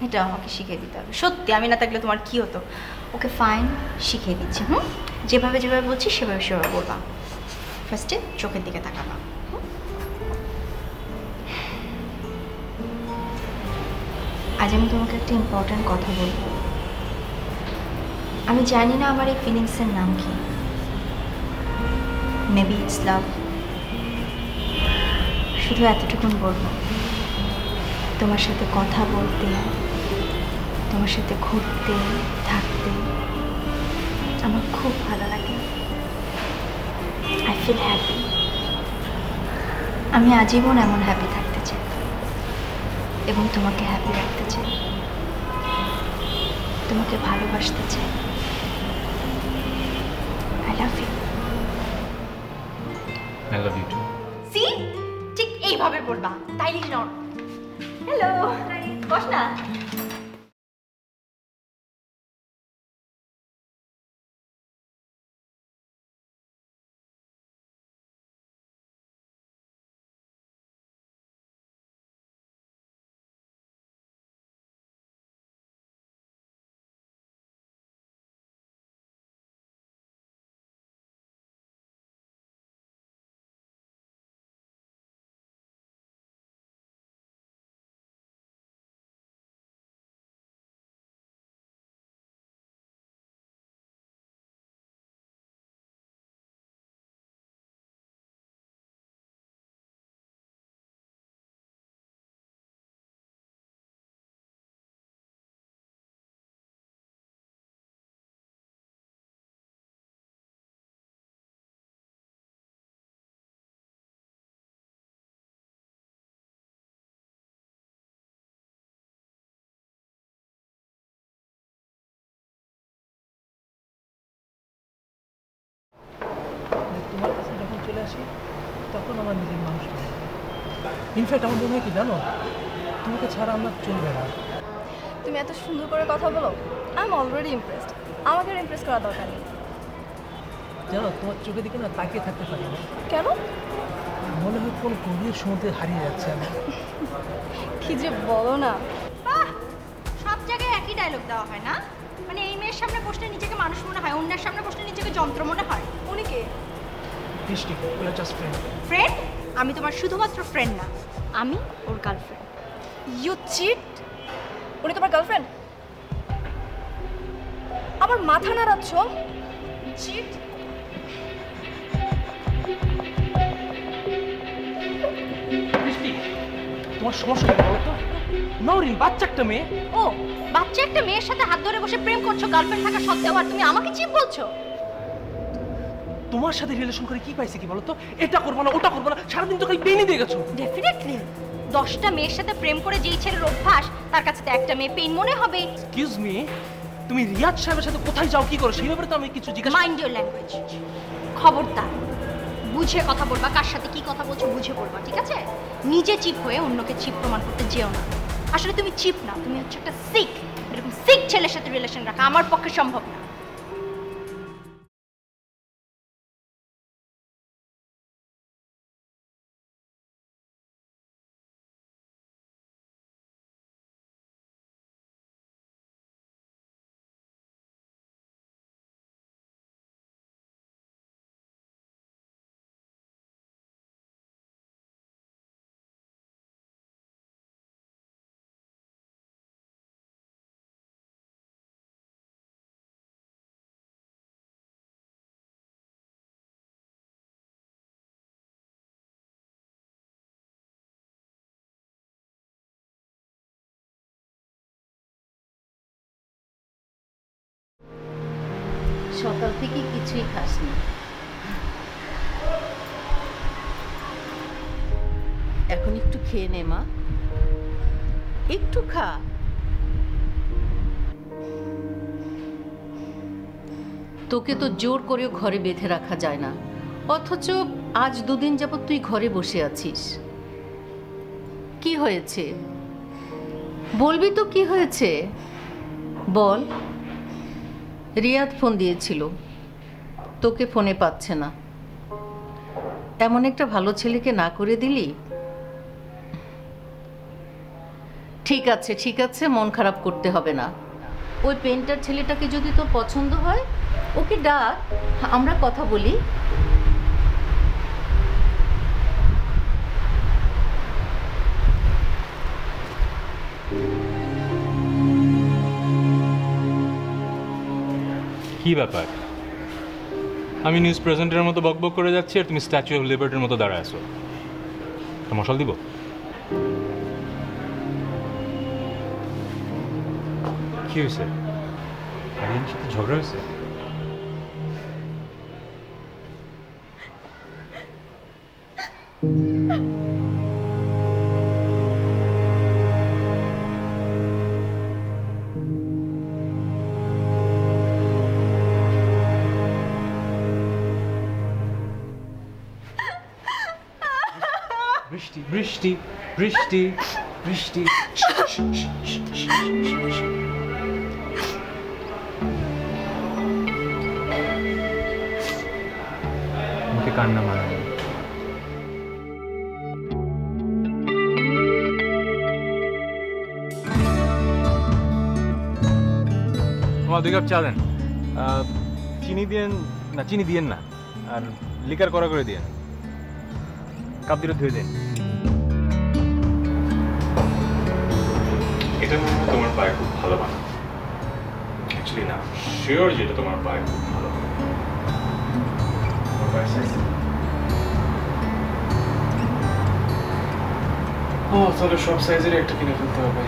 F: এটা আমাকে শিখিয়ে দিতে হবে? সত্যি আমি না থাকলে তোমার কি হতো? ওকে ফাইন, শিখিয়ে দিচ্ছি। যেভাবে যেভাবে বলছি সেভাবে সেভাবে বলবা। ফার্স্টে চোখের দিকে তাকাবা। আজ আমি তোমাকে একটা ইম্পর্ট্যান্ট কথা বলবো। আমি জানি না আমার এই ফিলিংসের নাম কি। মেবি ইটস লাভ। শুধু এতটুকুন বলবো, তোমার সাথে কথা বলতে, তোমার সাথে ঘুরতে থাকতে আমার খুব ভালো লাগে। I feel happy. আমি আজীবন এমন হ্যাপি থাকতে চাই এবং তোমাকে হ্যাপি রাখতে চাই, তোমাকে ভালোবাসতে চাই। I love you.
B: I love you too.
F: See, ঠিক এইভাবে বলবা, তাইলে নট। হ্যালো, বস না।
G: আসি তখন আমার নিজের মানুষ ইনফ্যাক্ট আমার মনে হয় কি জানো, তোমাকে ছাড়া আমরা চলবে না।
I: তুমি এত সুন্দর করে কথা বলো, আই এম অলরেডি ইমপ্রেসড। আমাকে ইমপ্রেস করা দরকার নেই।
G: জানো তোমার চোখের দিকে না তাকিয়ে থাকতে পারি না।
I: কেন?
G: মনে হয় কোন গভীর সমুদ্রে হারিয়ে যাচ্ছে আমি।
I: কি যে বলো না।
F: বাহ, সব জায়গায় একই ডায়লগ দেওয়া হয় না? মানে এই মেয়ের সামনে বসলে নিজেকে মানুষ মনে হয়, অন্যের সামনে বসলে নিজেকে যন্ত্র মনে হয়।
I: উনি কে?
G: বৃষ্টি, we are just friend.
F: Friend? আমি তোমার শুধুমাত্র ফ্রেন্ড না, আমি ওর গার্লফ্রেন্ড।
I: You cheat! উনি তোমার গার্লফ্রেন্ড? আমার মাথা নাড়াচ্ছ? চিট!
G: বৃষ্টি, তোমার সমস্যা কি বলো তো? নওরিন বাচ্চা একটা মেয়ে।
F: ও, বাচ্চা একটা মেয়ের সাথে হাত ধরে বসে প্রেম করছো গার্লফ্রেন্ড থাকা সত্ত্বেও, আর তুমি আমাকে চিপ বলছো?
G: তোমার সাথে রিলেশন করে কি পাইছে কি বলো তো? এটা করবো না, ওটা করবো না, সারাদিন তো খালি পেইনই দিয়ে গেছো।
F: ডেফিনেটলি 10টা মেয়ের সাথে প্রেম করে যেই ছেলের অভ্যাস, তার কাছে তো একটা মেয়ে পেইন মনে হবে।
G: এক্সকিউজ মি, তুমি রিয়াজ সাহেবের সাথে কোথায় যাও, কি করো, সেই ব্যাপারে তো আমি কিছু জিজ্ঞাসা।
F: Mind your language. খবরদার, বুঝে কথা বলবা, কার সাথে কি কথা বলছো বুঝে বলবা, ঠিক আছে? নিজে চিপ হয়ে অন্যকে চিপ প্রমাণ করতে যেও না। আসলে তুমি চিপ না, তুমি হচ্ছে একটা সিক। এরকম সিক ছেলের সাথে রিলেশন রাখা আমার পক্ষে সম্ভব না।
E: সকাল থেকে কিছুই খাসনি, এখন একটু খেয়ে নে মা, একটু খা। তোকে তো জোর করেও ঘরে বেঁধে রাখা যায় না, অথচ আজ 2 দিন যাবত তুই ঘরে বসে আছিস। কি হয়েছে বলবি তো, কি হয়েছে বল। রিয়াদ ফোন দিয়েছিল, তোকে ফোনে পাচ্ছে না। এমন একটা ভালো ছেলেকে না করে দিলি। ঠিক আছে ঠিক আছে, মন খারাপ করতে হবে না। ওই পেন্টার ছেলেটাকে যদি তোর পছন্দ হয়, ওকে ডাক, আমরা কথা বলি।
B: কি ব্যাপার? আমি নিউজ প্রেজেন্টের মতো বকবক করে যাচ্ছি আর তুমি স্ট্যাচু অফ লিবার্টির মতো দাঁড়ায় আছো। মশাল দিব? কি হয়েছে? আরিয়ানের সাথে ঝগড়া হয়েছে? বৃষ্টি বৃষ্টি বৃষ্টি বৃষ্টি। মুখে কান্না মানায়। তোমার 2 কাপ চা দেন। চিনি দিয়েন না, চিনি দিয়েন না, আর লিকার করা করে দিয়েন। কাপ দিলে ধুয়ে দেন। এটা তোমার পায়ে খুব ভালো বানায়। অ্যাকচুয়ালি না, শিওর যেটা তোমার পায়ে খুব ভালো বানায়। ও তাহলে সব সাইজের একটা কিনে ফেলতে হবে।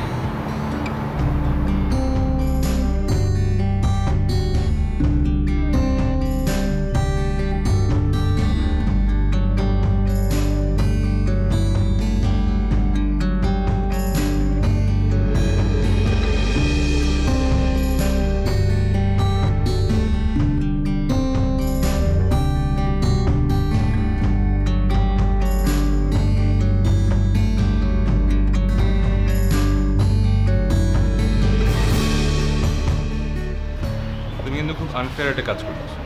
B: আনফেয়ার একটা কাজ করতেছো।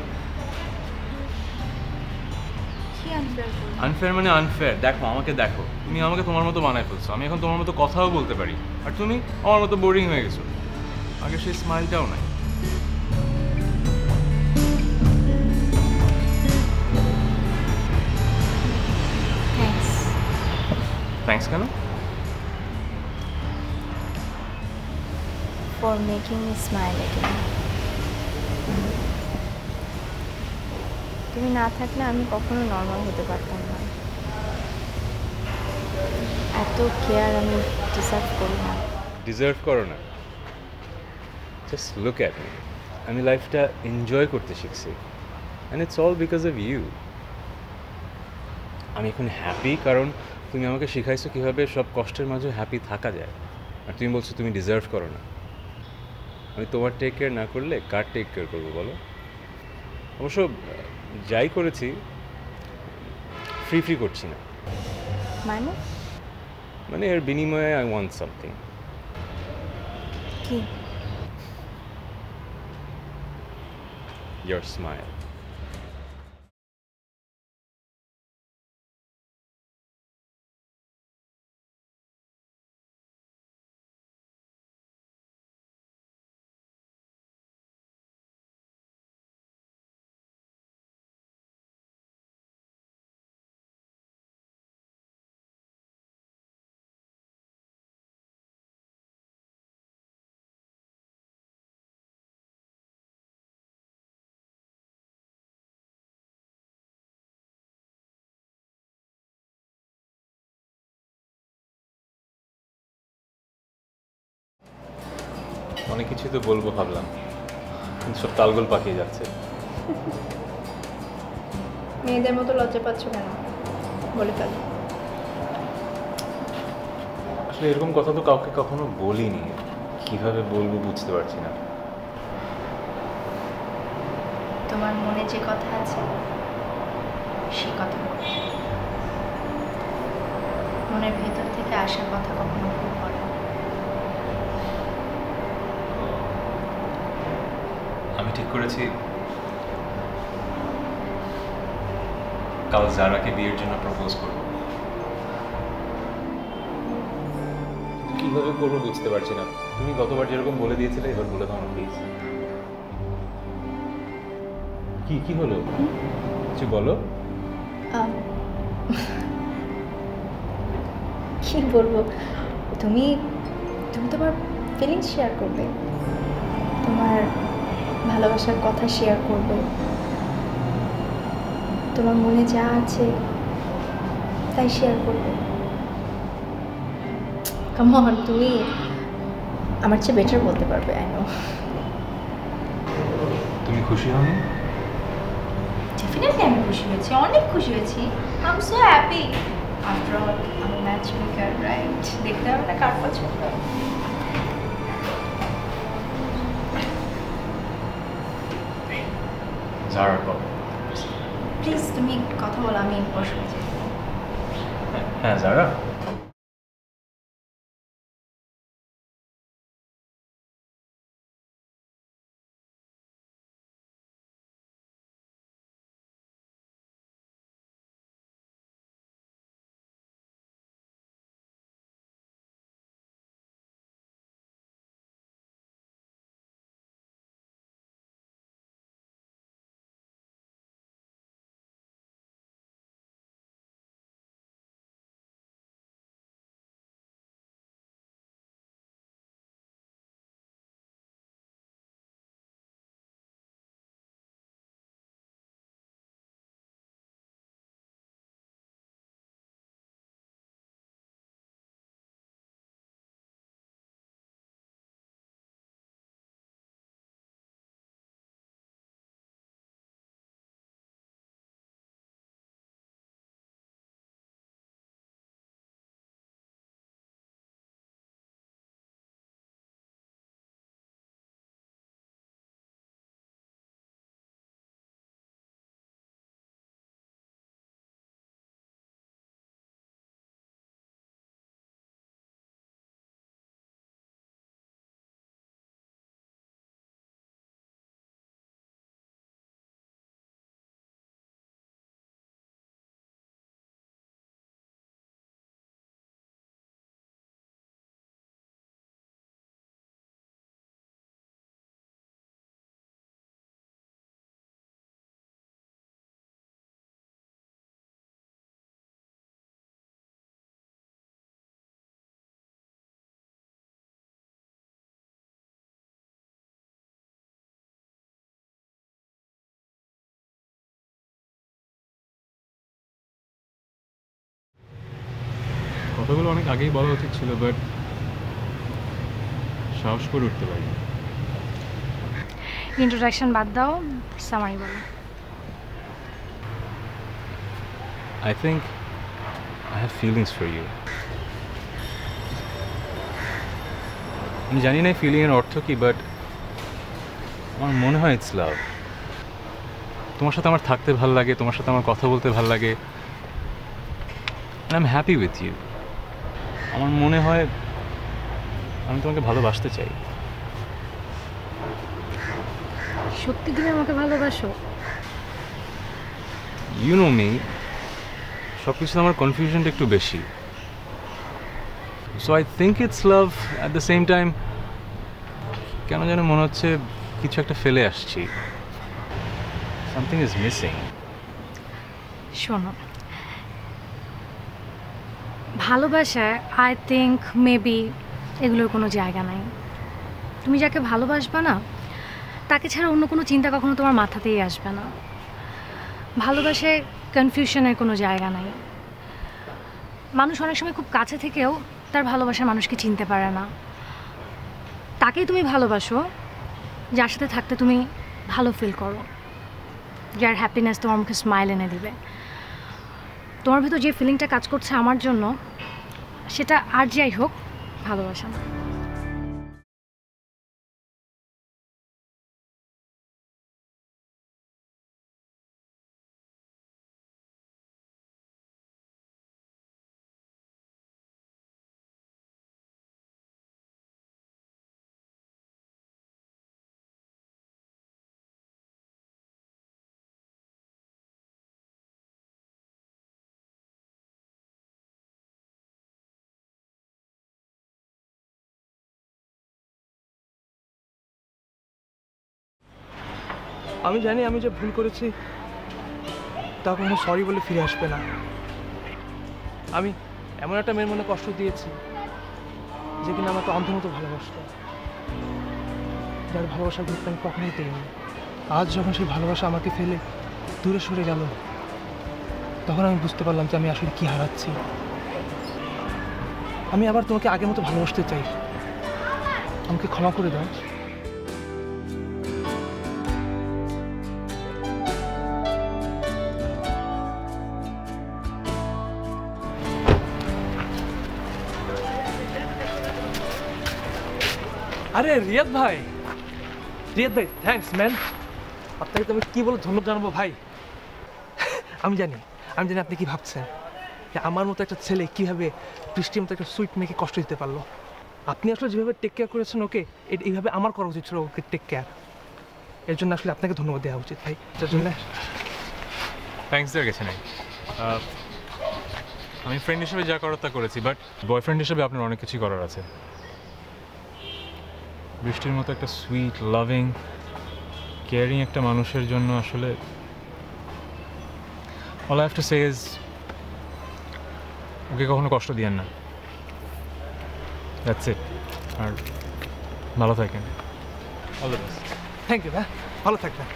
I: কি আনফেয়ার করবো?
B: আনফেয়ার মানে আনফেয়ার। দেখো আমাকে দেখো, তুমি আমাকে তোমার মতো বানায় ফেলছো। আমি এখন তোমার মতো কথাও বলতে পারি, আর তুমি আমার মতো বোরিং হয়ে গেছো। আগে সেই স্মাইলটাও নাই।
I: থ্যাঙ্কস।
B: থ্যাঙ্কস কেন?
I: For making me smile again. তুমি না থাকলে আমি কখনো নর্মাল হতে পারতাম না। এত কেয়ার আমি ডিজার্ভ করি না।
B: ডিজার্ভ করো না? Just look at me. আমি লাইফটা এনজয় করতে শিখছি, and it's all because of you. আমি এখন হ্যাপি কারণ তুমি আমাকে শেখাইছো কীভাবে সব কষ্টের মাঝে হ্যাপি থাকা যায়। আর তুমি বলছো তুমি ডিজার্ভ করো না। আমি তোমার টেক কেয়ার না করলে কার টেক কেয়ার করবো বলো? অবশ্য যাই করেছি ফ্রি ফ্রি করছি না।
I: মানে?
B: মানে এর বিনিময়ে আই ওয়ান্ট সামথিং।
I: কি?
B: Your smile. অনেক কিছু তো বলবো ভাবলাম, কিন্তু সব তালগোল পাকিয়ে যাচ্ছে।
F: মেয়েদের মতো লজ্জা পাচ্ছ কেন? বলে ফেলো।
B: আসলে এরকম কথা তো কাউকে কখনো বলিনি, কিভাবে বলবো বুঝতে পারছি না।
F: তোমার মনে যে কথা আছে সে কথা বলো। মনের ভেতর থেকে আসা কথা কখনো ভুল করে না।
B: আমি ঠিক করেছি কাল জারাকে বিয়ের জন্য প্রপোজ করব। কিভাবে করবো বুঝতে পারছি না। তুমি গতবার যেরকম বলে দিয়েছিলে এবার বলে দাও না প্লিজ। কি কি হলো? কিছু বলো।
F: কি বলবো? তুমি তুমি তোমার ফিলিংস শেয়ার করবে, তোমার ভালোবাসার কথা শেয়ার করবে, তোমার মনে যা আছে তাই শেয়ার করবে। কাম অন, তুমি আমার চেয়ে বেটার বলতে পারবে। I know.
B: তুমি খুশি হও?
F: ডেফিনেটলি আমি খুশি হয়েছি, অনেক খুশি হয়েছি। I am so happy. After all আমি ম্যাচ মেকার, রাইট? দেখতে হবে না কার পছন্দ।
B: জারার কথা।
F: প্লিজ তুমি কথা বলো, আমি বসে আছি।
B: হ্যাঁ জারা। কথাগুলো অনেক আগেই বলা উচিত ছিল, বাট সাহস করে উঠতে পারি।
I: ইন্ট্রোডাকশন বাদ দাও, সামারি বলো।
B: I think I have feelings for you. আমি জানি না ফিলিংয়ের অর্থ কি, বাট আমার মনে হয় ইটস লাভ। তোমার সাথে আমার থাকতে ভাল লাগে, তোমার সাথে আমার কথা বলতে ভাল লাগে, I am happy with you. আমার মনে হয় আমি তোমাকে ভালোবাসতে চাই।
I: সত্যি তুমি আমাকে ভালোবাসো?
B: ইউ নো মি, সব কিছু আমার কনফিউশনটা একটু বেশি। So I think it's love. At the same time কেন যেন মনে হচ্ছে কিছু একটা ফেলে আসছি, সামথিং ইজ মিসিং।
I: শোনো, ভালোবাসায় আই থিঙ্ক মেবি এগুলোর কোনো জায়গা নাই। তুমি যাকে ভালোবাসবা না, তাকে ছাড়া অন্য কোনো চিন্তা কখনো তোমার মাথাতেই আসবে না। ভালোবাসায় কনফিউশনের কোনো জায়গা নাই। মানুষ অনেক সময় খুব কাছে থেকেও তার ভালোবাসার মানুষকে চিনতে পারে না। তাকেই তুমি ভালোবাসো যার সাথে থাকতে তুমি ভালো ফিল করো, যার হ্যাপিনেস তোমার মুখে স্মাইল এনে দিবে। তোমার ভিতর যে ফিলিংটা কাজ করছে আমার জন্য, সেটা আর যাই হোক ভালোবাসা না।
G: আমি জানি আমি যে ভুল করেছি তা কখনো সরি বলে ফিরে আসবে না। আমি এমন একটা মেয়ের মনে কষ্ট দিয়েছি যে কিনা আমাকে অন্ধমতো ভালোবাসত, যার ভালোবাসার গুরুত্ব আমি কখনোই দিইনি। আজ যখন সেই ভালোবাসা আমাকে ফেলে দূরে সরে গেল, তখন আমি বুঝতে পারলাম যে আমি আসলে কি হারাচ্ছি। আমি আবার তোমাকে আগের মতো ভালোবাসতে চাই, আমাকে ক্ষমা করে দাও। আরে রিয়াদ ভাই, থ্যাঙ্কস ম্যান। আপনাকে তো আমি কী বলে ধন্যবাদ জানাবো ভাই। আমি জানি আপনি কি ভাবছেন, যে আমার মতো একটা ছেলে কীভাবে বৃষ্টির মতো একটা সুইট মেয়েকে কষ্ট দিতে পারলো। আপনি আসলে যেভাবে টেক কেয়ার করেছেন ওকে, এইভাবে আমার করা উচিত ছিল ওকে টেক কেয়ার। এর জন্য আসলে আপনাকে ধন্যবাদ দেওয়া উচিত ভাই। যার জন্য
B: থ্যাঙ্কস দেওয়ার গেছে নাই। আমি ফ্রেন্ড হিসেবে যা করার তা করেছি, বাট বয়ফ্রেন্ড হিসেবে আপনার অনেক কিছুই করার আছে। বৃষ্টির মতো একটা সুইট, লাভিং, কেয়ারিং একটা মানুষের জন্য আসলে all I have to say is okay কখনো কষ্ট দিয়েন না। That's it. আর ভালো থাকেন। All the best.
G: Thank you ভাই, ভালো থাকবেন।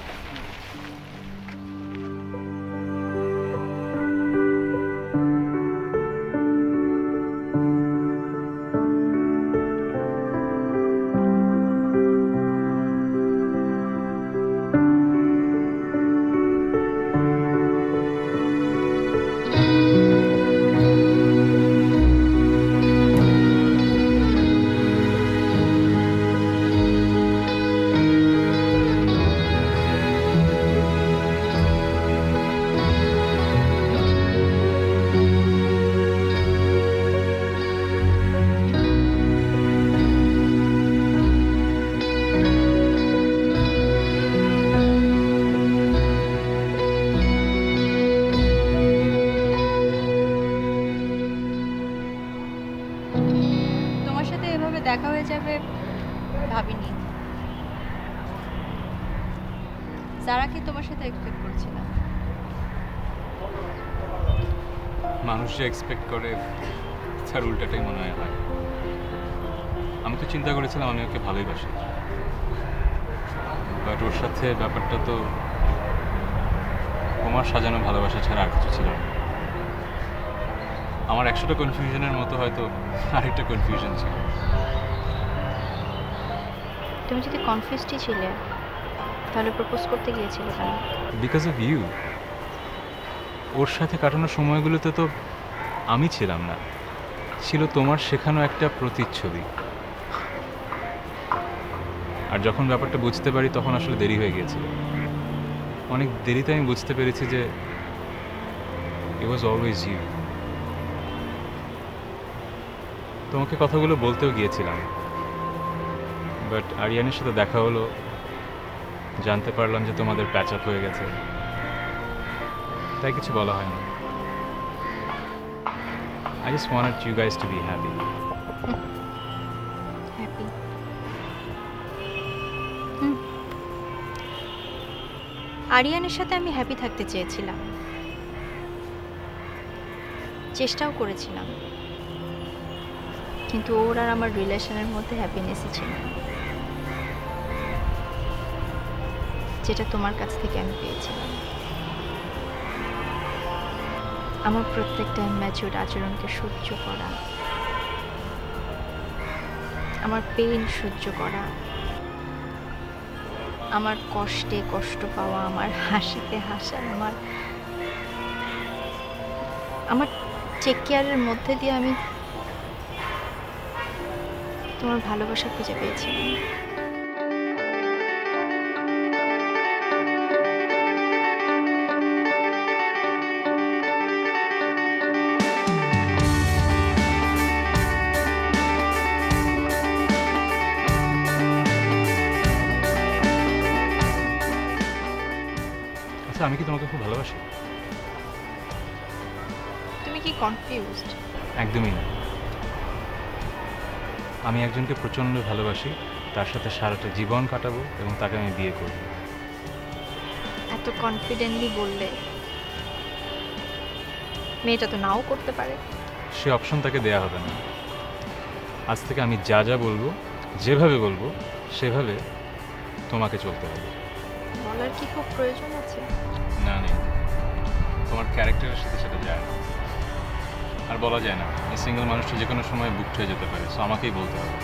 F: দেখা হয়ে যাবে ভাবিনি। যারা কি তোমার সাথে এক্সপেক্ট করছিলাম।
B: মানুষ যে এক্সপেক্ট করে তার উল্টাটাই মনে হয়। আমি তো চিন্তা করেছিলাম আমি ওকে ভালোই বাসি, বাট ওর সাথে ব্যাপারটা তো তোমার সাজানো ভালোবাসা ছাড়া আর কিছু ছিল না। আমার 100টা কনফিউশনের মতো হয়তো আরেকটা কনফিউশন ছিল।
J: তুমি যদি কনফিউজডই ছিলে তাহলে প্রপোজ করতে গিয়েছিলে কেন?
B: Because of you. ওর সাথে কাটানোর সময়গুলোতে তো আমি ছিলাম না, ছিল তোমার শেখানো একটা প্রতিচ্ছবি। আর যখন ব্যাপারটা বুঝতে পারি তখন আসলে দেরি হয়ে গিয়েছিল। অনেক দেরিতে আমি বুঝতে পেরেছি যে ইট ওয়াজ অলওয়েজ ইউ। তোমাকে কথাগুলো বলতেও গিয়েছিলাম, বাট আরিয়ানের সাথে দেখা হলো, জানতে পারলাম যে তোমাদের প্যাচ আপ হয়ে গেছে, তাই কিছু বলা হয় না। I just wanted you guys to be happy.
J: Happy? আরিয়ানের সাথে আমি হ্যাপি থাকতে চেয়েছিলাম, চেষ্টাও করেছিলাম, কিন্তু ওর আর আমার রিলেশনের মধ্যে হ্যাপিনেসই ছিল না, যেটা তোমার কাছ থেকে আমি পেয়েছিলাম। আমার প্রত্যেকটা ইম্যাচিউর আচরণকে সহ্য করা, আমার পেইন সহ্য করা, আমার কষ্টে কষ্ট পাওয়া, আমার হাসিতে হাসা, আমার টেক কেয়ারের মধ্যে দিয়ে আমি তোমার ভালোবাসা খুঁজে পেয়েছিলাম।
B: আমি কি তোমাকে খুব ভালোবাসি?
J: তুমি কি কনফিউজড?
B: একদমই না। আমি একজনকে প্রচণ্ড ভালোবাসি, তার সাথে সারাটা জীবন কাটাবো এবং তাকে আমি বিয়ে করব।
J: এত কনফিডেন্টলি বললে মেয়েটা তো নাও করতে পারে।
B: সে অপশন তাকে দেয়া হবে না। আজ থেকে আমি যা যা বলবো, যেভাবে বলবো, সেভাবে তোমাকে চলতে হবে।
J: বলার কি খুব প্রয়োজন আছে?
B: না নেই, তোমার ক্যারেক্টারের সাথে সেটা যায় না। আর বলা যায় না, এই সিঙ্গেল মানুষটা যে কোনো সময় বুক হয়ে যেতে পারে, সো আমাকেই বলতে হবে।